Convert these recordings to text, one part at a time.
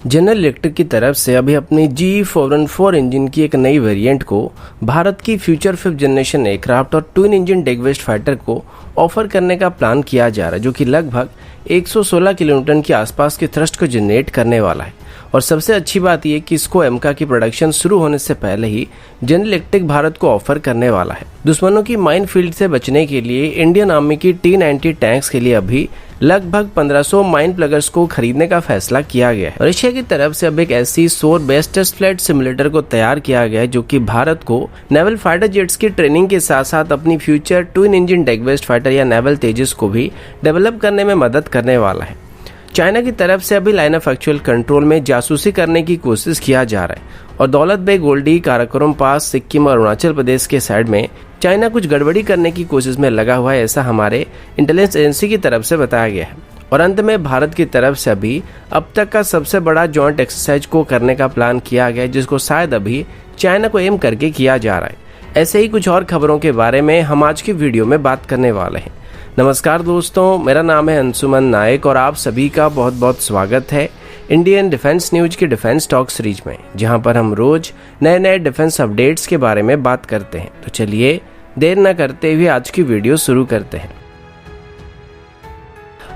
General electric की तरफ से अभी अपनी GE414 इंजन की एक नई वेरिएंट को भारत की फ्यूचर 5th जनरेशन एयरक्राफ्ट और ट्विन इंजन डेगवेस्ट फाइटर को ऑफर करने का प्लान किया जा रहा है, जो कि लगभग 116 किलोन्यूटन के आसपास के थ्रस्ट को जनरेट करने वाला है। और सबसे अच्छी बात यह कि इसको एमका की प्रोडक्शन शुरू होने से पहले ही जनरल इलेक्ट्रिक भारत को ऑफर करने वाला है। दुश्मनों की माइन फील्ड से बचने के लिए इंडियन आर्मी की T-90 टैंक्स के लिए अभी लगभग 1500 माइन प्लगर्स को खरीदने का फैसला किया गया है। रशिया की तरफ से अब एक ऐसी सोर बेस्ड टेस्ट फ्लाइट सिमुलेटर को तैयार किया गया है, जो कि भारत को नेवल फाइटर जेट्स की ट्रेनिंग के साथ साथ अपनी फ्यूचर ट्विन इंजन डेगवेस्ट फाइटर या नेवल तेजस को भी डेवलप करने में मदद करने वाला है। चाइना की तरफ से अभी लाइन ऑफ एक्चुअल कंट्रोल में जासूसी करने की कोशिश किया जा रहा है और दौलत बेग ओल्डी, काराकोरम पास, सिक्किम और अरुणाचल प्रदेश के साइड में चाइना कुछ गड़बड़ी करने की कोशिश में लगा हुआ है, ऐसा हमारे इंटेलिजेंस एजेंसी की तरफ से बताया गया है। और अंत में भारत की तरफ से अभी अब तक का सबसे बड़ा जॉइंट एक्सरसाइज को करने का प्लान किया गया है, जिसको शायद अभी चाइना को एम करके किया जा रहा है। ऐसे ही कुछ और खबरों के बारे में हम आज की वीडियो में बात करने वाले हैं। नमस्कार दोस्तों, मेरा नाम है अंशुमन नायक और आप सभी का बहुत बहुत स्वागत है इंडियन डिफेंस न्यूज की डिफेंस टॉक सीरीज में, जहां पर हम रोज नए नए डिफेंस अपडेट्स के बारे में बात करते हैं। तो चलिए देर न करते हुए आज की वीडियो शुरू करते हैं।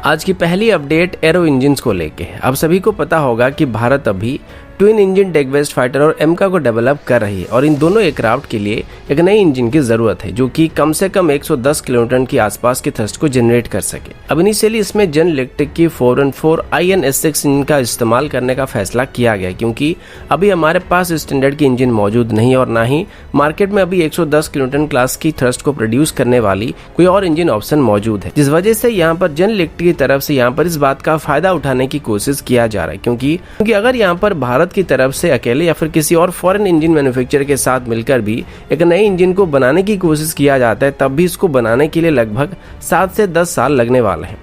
आज की पहली अपडेट एरो इंजन्स को लेके है। आप सभी को पता होगा कि भारत अभी ट्विन इंजन डेगवेस्ट फाइटर और एमका को डेवलप कर रही है और इन दोनों एयरक्राफ्ट के लिए एक नई इंजन की जरूरत है, जो कि कम से कम 110 किलोन्यूटन के आसपास के थ्रस्ट को जनरेट कर सके। अब इनिशियली इसमें जनरल इलेक्ट्रिक की 414 INSX इंजन का इस्तेमाल करने का फैसला किया गया, क्योंकि अभी हमारे पास स्टैंडर्ड की इंजन मौजूद नहीं और ना ही मार्केट में अभी 110 किलोन्यूटन क्लास की थ्रस्ट को प्रोड्यूस करने वाली कोई और इंजन ऑप्शन मौजूद है, जिस वजह से यहाँ पर जनरल इलेक्ट्रिक की तरफ से यहाँ पर इस बात का फायदा उठाने की कोशिश किया जा रहा है, क्योंकि अगर यहाँ पर भारत की तरफ से अकेले या फिर किसी और फॉरेन इंजन मैन्युफैक्चरर के साथ मिलकर भी एक नई इंजन को बनाने की कोशिश किया जाता है, तब भी इसको बनाने के लिए लगभग 7 से 10 साल लगने वाले हैं।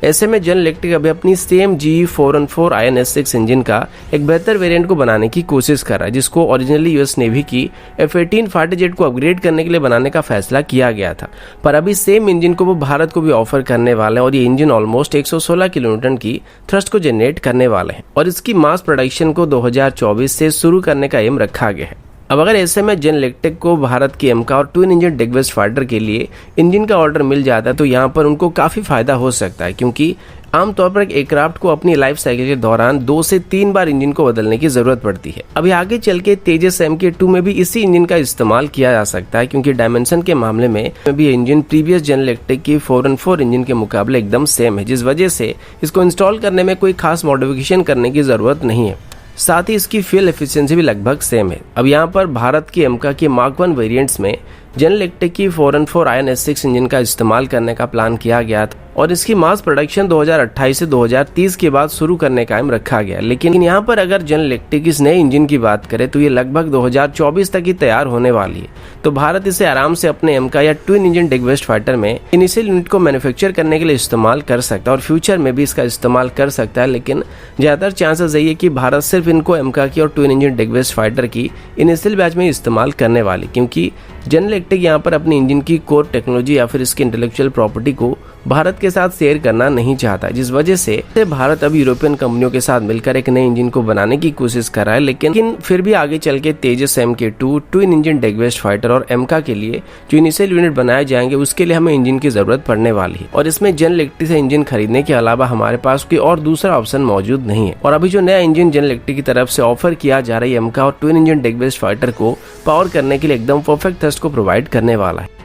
ऐसे में जनरल इलेक्ट्रिक अभी अपनी सेम GE414 INSX इंजन का एक बेहतर वेरिएंट को बनाने की कोशिश कर रहा है, जिसको ओरिजिनली यूएस नेवी की F-18 फाइटर जेट को अपग्रेड करने के लिए बनाने का फैसला किया गया था। पर अभी सेम इंजन को वो भारत को भी ऑफर करने वाले हैं और ये इंजन ऑलमोस्ट 116 किलोन्यूटन की थ्रस्ट को जनरेट करने वाले हैं और इसकी मास प्रोडक्शन को 2024 से शुरू करने का एम रखा गया है। अब अगर ऐसे में जनरल इलेक्ट्रिक को भारत की एमका और ट्विन इंजन डेगवेस्ट फाइटर के लिए इंजन का ऑर्डर मिल जाता है, तो यहाँ पर उनको काफी फायदा हो सकता है, क्योंकि आमतौर पर एक एयरक्राफ्ट को अपनी लाइफ साइकिल के दौरान 2 से 3 बार इंजन को बदलने की जरूरत पड़ती है। अभी आगे चल के तेजस MK2 में भी इसी इंजन का इस्तेमाल किया जा सकता है, क्योंकि डायमेंशन के मामले में भी इंजन प्रीवियस जनरल इलेक्ट्रिक की 414 इंजन के मुकाबले एकदम सेम है, जिस वजह से इसको इंस्टॉल करने में कोई खास मॉडिफिकेशन करने की जरूरत नहीं है। साथ ही इसकी फ्यूल एफिशिएंसी भी लगभग सेम है। अब यहाँ पर भारत की एमका की मार्क 1 वेरिएंट्स में जनरल इलेक्ट्रिक की 414 INSX इंजन का इस्तेमाल करने का प्लान किया गया था और इसकी मास प्रोडक्शन 2028 से 2030 के बाद शुरू करने का एम रखा गया। लेकिन यहाँ पर अगर जनरल इलेक्ट्रिक इस नए इंजन की बात करें तो ये लगभग 2024 तक ही तैयार होने वाली है, तो भारत इसे आराम से अपने एमका या ट्विन इंजन डेगवेस्ट फाइटर में इनिशियल यूनिट को मैन्युफैक्चर करने के लिए इस्तेमाल कर सकता है और फ्यूचर में भी इसका इस्तेमाल कर सकता है। लेकिन ज्यादातर चांसेस यही है कि भारत सिर्फ इनको एमका की और ट्विन इंजन डेगवेस्ट फाइटर की इनिशियल बैच में इस्तेमाल करने वाली, क्योंकि जनरल इलेक्ट्रिक यहाँ पर अपनी इंजन की कोर टेक्नोलॉजी या फिर इसकी इंटेलेक्चुअल प्रॉपर्टी को भारत के साथ शेयर करना नहीं चाहता, जिस वजह से भारत अब यूरोपियन कंपनियों के साथ मिलकर एक नए इंजन को बनाने की कोशिश कर रहा है। लेकिन फिर भी आगे चल के तेजस MK2 ट्विन इंजन डेगवेस्ट फाइटर और एमका के लिए जो इनिशियल यूनिट बनाए जाएंगे, उसके लिए हमें इंजन की जरूरत पड़ने वाली है और इसमें जनरल इलेक्ट्रिक से इंजन खरीदने के अलावा हमारे पास कोई और दूसरा ऑप्शन मौजूद नहीं है। और अभी जो नया इंजन जनरल इलेक्ट्रिक की तरफ से ऑफर किया जा रहा है एमका और ट्विन इंजन डेगवेस्ट फाइटर को पावर करने के लिए एकदम परफेक्ट थ्रस्ट को प्रोवाइड करने वाला है।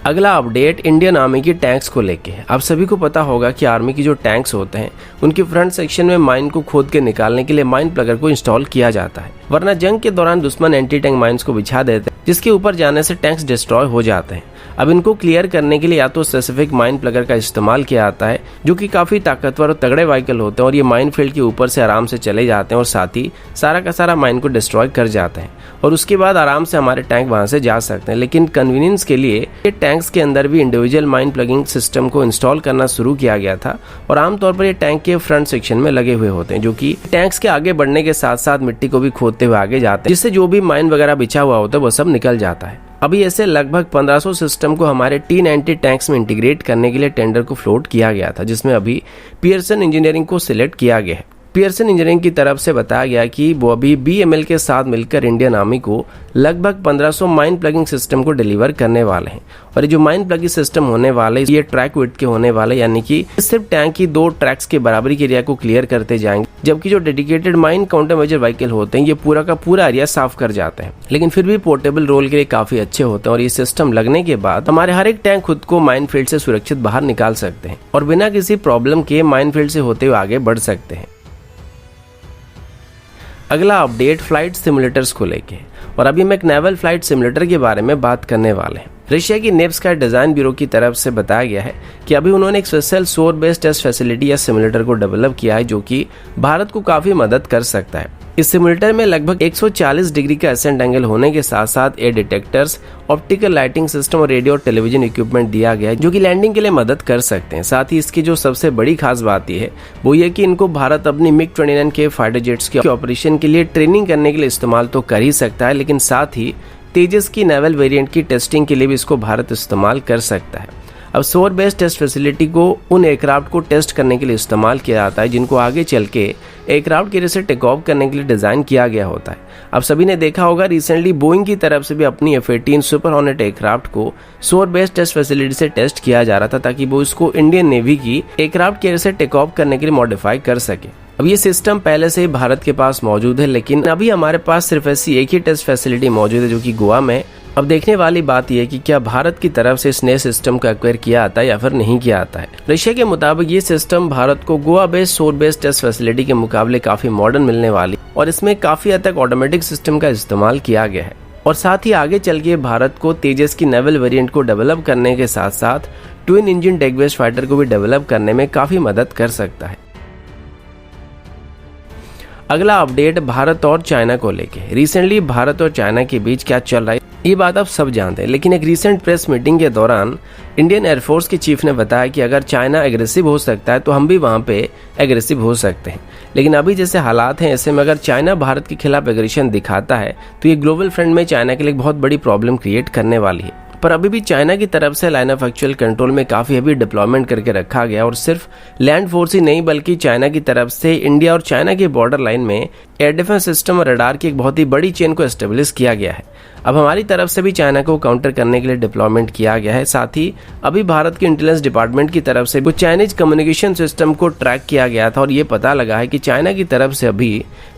अगला अपडेट इंडियन आर्मी की टैंक्स को लेके है। आप सभी को पता होगा कि आर्मी की जो टैंक्स होते हैं उनके फ्रंट सेक्शन में माइन को खोद के निकालने के लिए माइन प्लगर को इंस्टॉल किया जाता है, वरना जंग के दौरान दुश्मन एंटी टैंक माइंस को बिछा देते हैं, जिसके ऊपर जाने से टैंक्स डिस्ट्रॉय हो जाते हैं। अब इनको क्लियर करने के लिए या तो स्पेसिफिक माइन प्लगर का इस्तेमाल किया जाता है, जो कि काफी ताकतवर और तगड़े व्हीकल होते हैं और ये माइन फील्ड के ऊपर से आराम से चले जाते हैं और साथ ही सारा का सारा माइन को डिस्ट्रॉय कर जाते हैं और उसके बाद आराम से हमारे टैंक वहां से जा सकते हैं। लेकिन कन्वीनियंस के लिए ये टैंक्स के अंदर भी इंडिविजुअल माइन प्लगिंग सिस्टम को इंस्टॉल करना शुरू किया गया था और आमतौर पर ये टैंक के फ्रंट सेक्शन में लगे हुए होते हैं, जो कि टैंक्स के आगे बढ़ने के साथ साथ मिट्टी को भी खोदते हुए आगे जाते हैं, जिससे जो भी माइन वगैरह बिछा हुआ होता है वो सब निकल जाता है। अभी ऐसे लगभग 1500 सिस्टम को हमारे T-90 टैंक्स में इंटीग्रेट करने के लिए टेंडर को फ्लोट किया गया था, जिसमें अभी पियर्सन इंजीनियरिंग को सिलेक्ट किया गया है। पियर्सन इंजीनियरिंग की तरफ से बताया गया कि वो अभी BML के साथ मिलकर इंडियन आर्मी को लगभग 1500 माइन प्लगिंग सिस्टम को डिलीवर करने वाले हैं। और ये जो माइन प्लगिंग सिस्टम होने वाले ये ट्रैक विड्थ के होने वाले, यानी कि सिर्फ टैंक की 2 ट्रैक्स के बराबरी के एरिया को क्लियर करते जाएंगे, जबकि जो dedicated mine counter measure vehicle होते हैं ये पूरा का पूरा एरिया साफ कर जाते हैं, लेकिन फिर भी पोर्टेबल रोल के लिए काफी अच्छे होते हैं। और ये सिस्टम लगने के बाद हमारे हर एक टैंक खुद को माइन फील्ड से सुरक्षित बाहर निकाल सकते हैं और बिना किसी प्रॉब्लम के माइन फील्ड से होते हुए आगे बढ़ सकते हैं। अगला अपडेट फ्लाइट सिमुलेटर्स को लेके, और अभी हम एक नेवल फ्लाइट सिमुलेटर के बारे में बात करने वाले हैं। रशिया की नेव्स्काय डिजाइन ब्यूरो की तरफ से बताया गया है कि अभी उन्होंने एक स्पेशल शोर बेस्ड टेस्ट फैसिलिटी या सिमुलेटर को डेवलप किया है जो कि भारत को काफी मदद कर सकता है। इस सिमुलेटर में लगभग 140 डिग्री का एसेंट एंगल होने के साथ साथ air detectors, optical lighting system और रेडियो और टेलीविजन इक्विपमेंट दिया गया है जो कि लैंडिंग के लिए मदद कर सकते हैं। साथ ही इसकी जो सबसे बड़ी खास बात यह है वो ये कि इनको भारत अपनी MiG-29 के फाइटर जेट्स के ऑपरेशन के लिए ट्रेनिंग करने के लिए इस्तेमाल तो कर ही सकता है, लेकिन साथ ही तेजस की नेवल वेरिएंट की टेस्टिंग के लिए भी इसको भारत इस्तेमाल कर सकता है। अब शोर बेस्ड टेस्ट फैसिलिटी को उन एयरक्राफ्ट को टेस्ट करने के लिए इस्तेमाल किया जाता है जिनको आगे चल के एयरक्राफ्ट के से टेक ऑफ करने के लिए डिजाइन किया गया होता है। अब सभी ने देखा होगा रिसेंटली बोइंग की तरफ से भी अपनी F-18 सुपर हॉर्नेट एयरक्राफ्ट को शोर बेस्ड टेस्ट फैसिलिटी से टेस्ट किया जा रहा था ताकि वो इसको इंडियन नेवी की एयरक्राफ्ट के से टेक ऑफ करने के लिए मॉडिफाई कर सके। अब ये सिस्टम पहले से ही भारत के पास मौजूद है, लेकिन अभी हमारे पास सिर्फ ऐसी एक ही टेस्ट फैसिलिटी मौजूद है जो कि गोवा में। अब देखने वाली बात यह है कि क्या भारत की तरफ से इस नए सिस्टम को एक्वायर किया आता है या फिर नहीं किया आता है। रशिया के मुताबिक ये सिस्टम भारत को गोवा बेस्ड शोर बेस्ड टेस्ट फैसिलिटी के मुकाबले काफी मॉडर्न मिलने वाली और इसमें काफी हद तक ऑटोमेटिक सिस्टम का इस्तेमाल किया गया है और साथ ही आगे चल के भारत को तेजस की नेवल वेरिएंट को डेवलप करने के साथ साथ twin engine deck based fighter को भी डेवलप करने में काफी मदद कर सकता है। अगला अपडेट भारत और चाइना को लेके। रिसेंटली भारत और चाइना के बीच क्या चल रहा है ये बात आप सब जानते हैं, लेकिन एक रिसेंट प्रेस मीटिंग के दौरान इंडियन एयरफोर्स के चीफ ने बताया कि अगर चाइना एग्रेसिव हो सकता है तो हम भी वहां पे एग्रेसिव हो सकते हैं। लेकिन अभी जैसे हालात हैं ऐसे में अगर चाइना भारत के खिलाफ एग्रेशन दिखाता है तो ये ग्लोबल फ्रंट में चाइना के लिए बहुत बड़ी प्रॉब्लम क्रिएट करने वाली है। पर अभी भी चाइना की तरफ से लाइन ऑफ एक्चुअल कंट्रोल में काफी हेवी डिप्लॉयमेंट करके रखा गया और सिर्फ लैंड फोर्स ही नहीं बल्कि चाइना की तरफ से इंडिया और चाइना के बॉर्डर लाइन में एयर डिफेंस सिस्टम और रडार की एक बहुत ही बड़ी चेन को एस्टेब्लिश किया गया है। अब हमारी तरफ से भी चाइना को काउंटर करने के लिए डिप्लॉयमेंट किया गया है। साथ ही अभी भारत के इंटेलिजेंस डिपार्टमेंट की तरफ से चाइनीज कम्युनिकेशन सिस्टम को ट्रैक किया गया था और ये पता लगा है कि चाइना की तरफ से अभी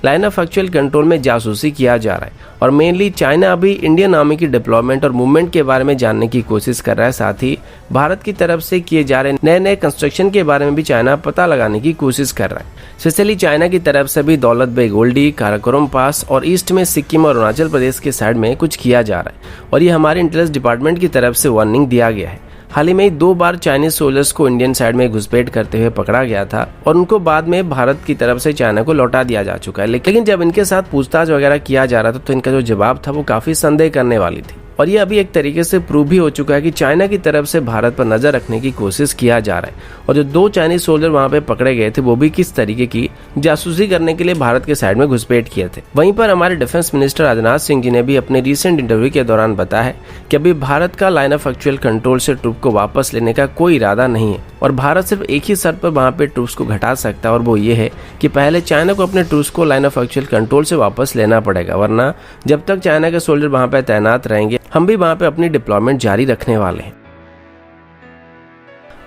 लाइन ऑफ एक्चुअल कंट्रोल में जासूसी किया जा रहा है और मेनली चाइना अभी इंडियन आर्मी की डिप्लॉयमेंट और मूवमेंट के बारे में जानने की कोशिश कर रहा है। साथ ही भारत की तरफ से किए जा रहे नए नए कंस्ट्रक्शन के बारे में भी चाइना पता लगाने की कोशिश कर रहा है। स्पेशली चाइना की तरफ से भी दौलत बेग ओल्डी, काराकोरम पास और ईस्ट में सिक्किम और अरुणाचल प्रदेश के साइड में कुछ किया जा रहा है और ये हमारे इंटेलिजेंस डिपार्टमेंट की तरफ से वार्निंग दिया गया है। हाल ही में 2 बार चाइनीज सोल्जर्स को इंडियन साइड में घुसपैठ करते हुए पकड़ा गया था और उनको बाद में भारत की तरफ से चाइना को लौटा दिया जा चुका है। लेकिन जब इनके साथ पूछताछ वगैरह किया जा रहा था तो इनका जो जवाब था वो काफी संदेह करने वाली थी और ये अभी एक तरीके से प्रूव भी हो चुका है कि चाइना की तरफ से भारत पर नजर रखने की कोशिश किया जा रहा है और जो 2 चाइनीज सोल्जर वहां पे पकड़े गए थे वो भी किस तरीके की जासूसी करने के लिए भारत के साइड में घुसपैठ किए थे। वहीं पर हमारे डिफेंस मिनिस्टर राजनाथ सिंह जी ने भी अपने रिसेंट इंटरव्यू के दौरान बताया है कि अभी भारत का लाइन ऑफ एक्चुअल कंट्रोल से ट्रूप को वापस लेने का कोई इरादा नहीं है और भारत सिर्फ एक ही शर्त पर वहां पे ट्रूप्स को घटा सकता है और वो ये है कि पहले चाइना को अपने ट्रूप्स को लाइन ऑफ एक्चुअल कंट्रोल से वापस लेना पड़ेगा, वरना जब तक चाइना के सोल्जर वहां पे तैनात रहेंगे हम भी वहां पे अपनी डिप्लॉयमेंट जारी रखने वाले हैं।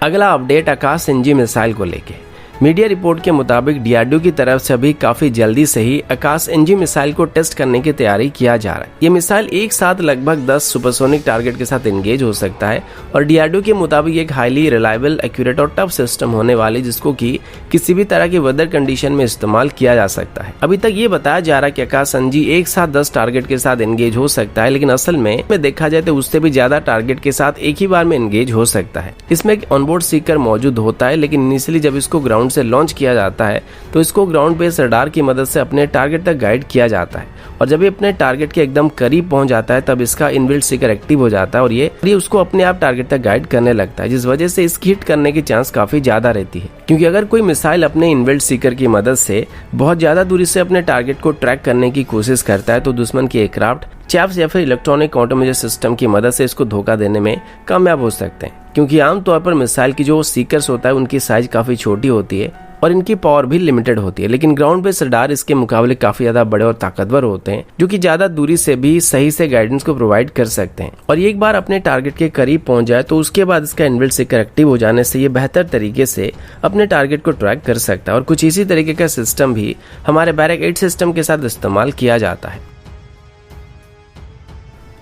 अगला अपडेट आकाश NG मिसाइल को लेके। मीडिया रिपोर्ट के मुताबिक DRDO की तरफ से अभी काफी जल्दी से ही आकाश NG मिसाइल को टेस्ट करने की तैयारी किया जा रहा है। ये मिसाइल एक साथ लगभग 10 सुपरसोनिक टारगेट के साथ एंगेज हो सकता है और DRDO के मुताबिक एक हाईली रिलायबल, एक्यूरेट और टफ सिस्टम होने वाली जिसको कि किसी भी तरह के वेदर कंडीशन में इस्तेमाल किया जा सकता है। अभी तक ये बताया जा रहा है कि आकाश NG एक साथ 10 टारगेट के साथ एंगेज हो सकता है, लेकिन असल में देखा जाए तो उससे भी ज्यादा टारगेट के साथ एक ही बार में एंगेज हो सकता है। इसमें एक ऑनबोर्ड सीकर मौजूद होता है, लेकिन इनिशियली जब इसको ग्राउंड से लॉन्च किया जाता है तो इसको ग्राउंड बेस्ड रडार की मदद से अपने टारगेट तक गाइड किया जाता है और जब ये अपने टारगेट के एकदम करीब पहुंच जाता है तब इसका इनबिल्ट सीकर एक्टिव हो जाता है और ये उसको अपने आप टारगेट तक गाइड करने लगता है, जिस वजह से इसकी हिट करने की चांस काफी ज्यादा रहती है। क्योंकि अगर कोई मिसाइल अपने इनबिल्ट सीकर की मदद से बहुत ज्यादा दूरी से अपने टारगेट को ट्रैक करने की कोशिश करता है तो दुश्मन की एयरक्राफ्ट चैप्स या फिर इलेक्ट्रॉनिक काउंटर मेजर सिस्टम की मदद से इसको धोखा देने में कामयाब हो सकते हैं। क्योंकि आमतौर पर मिसाइल की जो सीकर्स होता है उनकी साइज काफी छोटी होती है और इनकी पावर भी लिमिटेड होती है। लेकिन ग्राउंड बेस्ड रडार इसके मुकाबले काफी ज्यादा बड़े और ताकतवर होते हैं, जो कि ज्यादा दूरी से भी सही से गाइडेंस को प्रोवाइड कर सकते हैं। और एक बार अपने टारगेट के करीब पहुंच जाए तो उसके बाद इसका इनबिल्ट सिकर एक्टिव हो जाने से ये बेहतर तरीके से अपने टारगेट को ट्रैक कर सकता है। और कुछ इसी तरीके का सिस्टम भी हमारे बैरक 8 सिस्टम के साथ इस्तेमाल किया जाता है।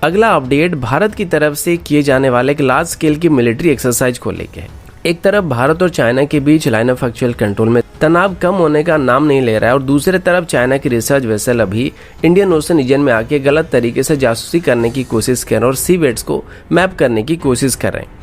अगला अपडेट भारत की तरफ से किए जाने वाले एक लार्ज स्केल की मिलिट्री एक्सरसाइज को लेकर है। एक तरफ भारत और चाइना के बीच लाइन ऑफ एक्चुअल कंट्रोल में तनाव कम होने का नाम नहीं ले रहा है और दूसरी तरफ चाइना की रिसर्च वेसल अभी इंडियन ओशन रीजन में आके गलत तरीके से जासूसी करने की कोशिश कर रहे हैं और सी वेट्स को मैप करने की कोशिश कर रहे हैं।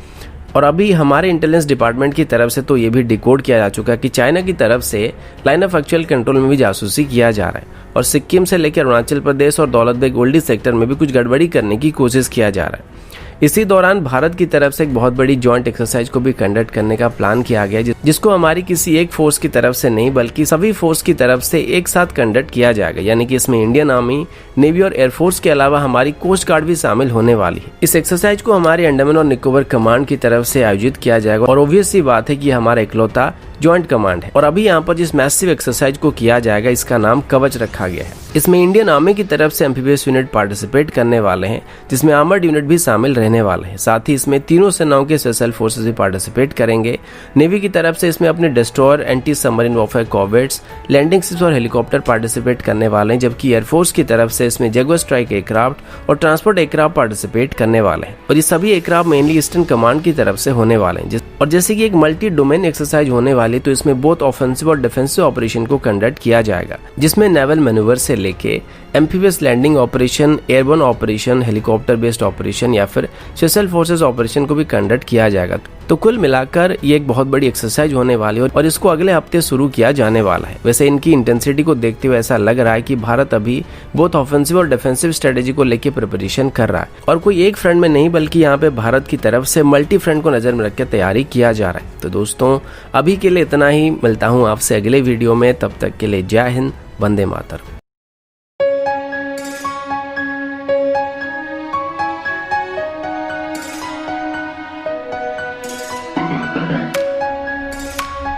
और अभी हमारे इंटेलिजेंस डिपार्टमेंट की तरफ से तो ये भी डिकोड किया जा चुका है कि चाइना की तरफ से लाइन ऑफ एक्चुअल कंट्रोल में भी जासूसी किया जा रहा है और सिक्किम से लेकर अरुणाचल प्रदेश और दौलत बेग ओल्डी सेक्टर में भी कुछ गड़बड़ी करने की कोशिश किया जा रहा है। इसी दौरान भारत की तरफ से एक बहुत बड़ी जॉइंट एक्सरसाइज को भी कंडक्ट करने का प्लान किया गया, जिसको हमारी किसी एक फोर्स की तरफ से नहीं बल्कि सभी फोर्स की तरफ से एक साथ कंडक्ट किया जाएगा। यानी कि इसमें इंडियन आर्मी, नेवी और एयरफोर्स के अलावा हमारी कोस्ट गार्ड भी शामिल होने वाली है। इस एक्सरसाइज को हमारे अंडमान और निकोबार कमांड की तरफ से आयोजित किया जाएगा और ऑब्वियस सी बात है कि हमारा इकलौता जॉइंट कमांड है। और अभी यहाँ पर जिस मैसिव एक्सरसाइज को किया जाएगा इसका नाम कवच रखा गया है। इसमें इंडियन आर्मी की तरफ से एम्फीबियस यूनिट पार्टिसिपेट करने वाले हैं, जिसमें आर्मर्ड यूनिट भी शामिल रहने वाले हैं। साथ ही इसमें तीनों सेनाओं के स्पेशल फोर्सेस भी पार्टिसिपेट करेंगे। नेवी की तरफ से इसमें अपने destroyer, anti submarine warfare corvettes, landing ships और हेलीकॉप्टर पार्टिसिपेट करने वाले हैं, जबकि एयरफोर्स की तरफ से इसमें जगुआर स्ट्राइक एयरक्राफ्ट और ट्रांसपोर्ट एयरक्राफ्ट पार्टिसिपेट करने वाले हैं। और ये सभी एयरक्राफ्ट मेनली ईस्टर्न कमांड की तरफ से होने वाले हैं। और जैसे कि एक मल्टी डोमेन एक्सरसाइज होने वाली, तो इसमें बोथ ऑफेंसिव और डिफेंसिव ऑपरेशन को कंडक्ट किया जाएगा, जिसमें नेवल मैन्यूवर से लेके amphibious landing operation, airborne operation, helicopter based operation या फिर स्पेशल फोर्सेस ऑपरेशन को भी कंडक्ट किया जाएगा। तो कुल मिलाकर ये एक बहुत बड़ी एक्सरसाइज होने वाली है और इसको अगले हफ्ते शुरू किया जाने वाला है। वैसे इनकी इंटेंसिटी को देखते हुए ऐसा लग रहा है कि भारत अभी बोथ ऑफेंसिव और डिफेंसिव स्ट्रेटेजी को लेकर प्रिपरेशन कर रहा है और कोई एक फ्रंट में नहीं बल्कि यहाँ पे भारत की तरफ से मल्टी फ्रंट को नजर में रख के तैयारी किया जा रहा है। तो दोस्तों अभी के लिए इतना ही, मिलता हूँ आपसे अगले वीडियो में। तब तक के लिए जय हिंद, वंदे मातरम।